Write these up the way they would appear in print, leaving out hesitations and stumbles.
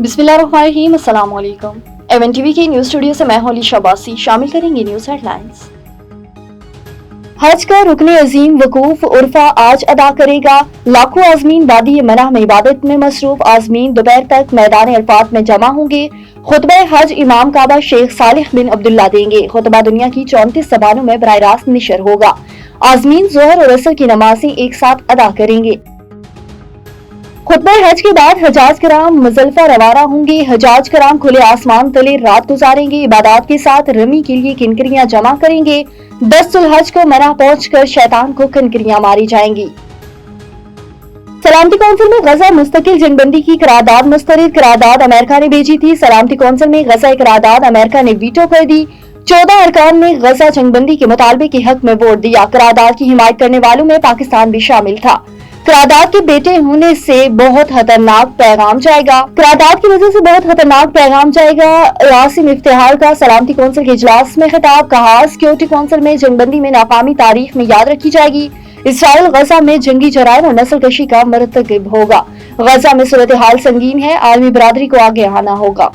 बिस्मिल्लाहिर्रहमानिर्रहीम, अस्सलाम वालेकुम। एवन टीवी के न्यूज स्टूडियो से मैं हूं अली शाबासी। शामिल करेंगे न्यूज हेडलाइंस। हज का रुकने अजीम वकूफ उर्फा आज अदा करेगा। लाखों आजमीन वादी मना में इबादत में मसरूफ आजमीन दोपहर तक मैदान अरफात में जमा होंगे। खुतबा हज इमाम काबा शेख सालिह बिन अब्दुल्ला देंगे। खुतबा दुनिया की 34 जबानों में बराह रास्त नशर होगा। आजमीन जोहर और असर की नमाजें एक साथ अदा करेंगे। खुतबा हज के बाद हजाज कराम मुजल्फा रवाना होंगे। हजाज कराम खुले आसमान तले रात गुजारेंगे। इबादत के साथ रमी के लिए किनकरियां जमा करेंगे। 10 जुल्हज को मना पहुंचकर शैतान को किनकरियां मारी जाएंगी। सलामती कौंसिल में गजा मुस्तकिल जंगबंदी की करारदाद मुस्तरद। करारदाद अमेरिका ने भेजी थी। सलामती कौंसिल में गजा करारदाद अमेरिका ने वीटो कर दी। 14 अरकान ने गजा जंगबंदी के मुतालबे के हक में वोट दिया। करारदाद की हिमायत करने वालों में पाकिस्तान भी शामिल था। करारदाद के बेटे होने से बहुत खतरनाक पैगाम जाएगा। करारदाद की वजह से बहुत खतरनाक पैगाम जाएगा। यासिम इफ्तिहार का सलामती कौंसिल के इजलास में खिताब। कहा, सिक्योरिटी कौंसिल में जंगबंदी में नाकामी तारीख में याद रखी जाएगी। इसराइल गजा में जंगी जराइम और नस्ल कशी का मरतकब होगा। गजा में सूरत हाल संगीन है। आलमी बरादरी को आगे आना होगा।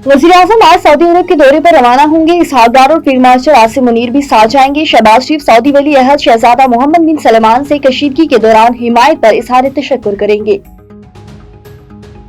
वज़ीर-ए-आज़म आज सऊदी अरब के दौरे पर रवाना होंगे। इसहाक डार और फील्ड मार्शल आसिम मुनीर भी साथ जाएंगे। शहबाज शरीफ सऊदी वली अहद शहजादा मोहम्मद बिन सलमान से कशीदगी के दौरान हिमायत पर इजहार तशक्कुर करेंगे।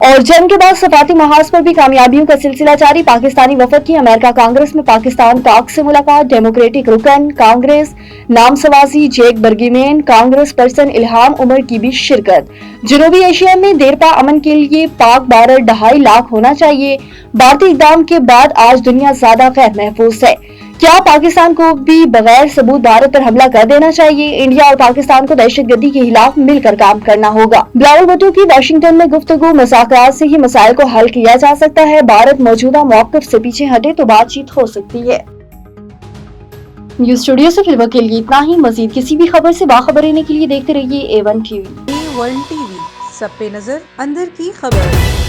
और जंग के बाद सफारती महाज पर भी कामयाबियों का सिलसिला जारी। पाकिस्तानी वफद की अमेरिका कांग्रेस में पाकिस्तान ताक से मुलाकात। डेमोक्रेटिक रुकन कांग्रेस नामसवाजी जेक बर्गिमेन कांग्रेस पर्सन इल्हाम उमर की भी शिरकत। जनूबी एशिया में देरपा अमन के लिए पाक बॉर्डर 2.5 लाख होना चाहिए। भारतीय इकदाम के बाद आज दुनिया ज्यादा गैर महफूज है। क्या पाकिस्तान को भी बगैर सबूत भारत पर हमला कर देना चाहिए? इंडिया और पाकिस्तान को दहशतगर्दी के खिलाफ मिलकर काम करना होगा। बिलावल भुट्टो की वाशिंगटन में गुफ्तगू। मुज़ाकरात से ही मसाइल को हल किया जा सकता है। भारत मौजूदा मौक़िफ़ से पीछे हटे तो बातचीत हो सकती है। न्यूज स्टूडियो से फिलहाल के लिए इतना ही। मजीद किसी भी खबर से बाखबर रहने के लिए देखते रहिए A1 TV। A1 TV, सब पे नजर, अंदर की खबर।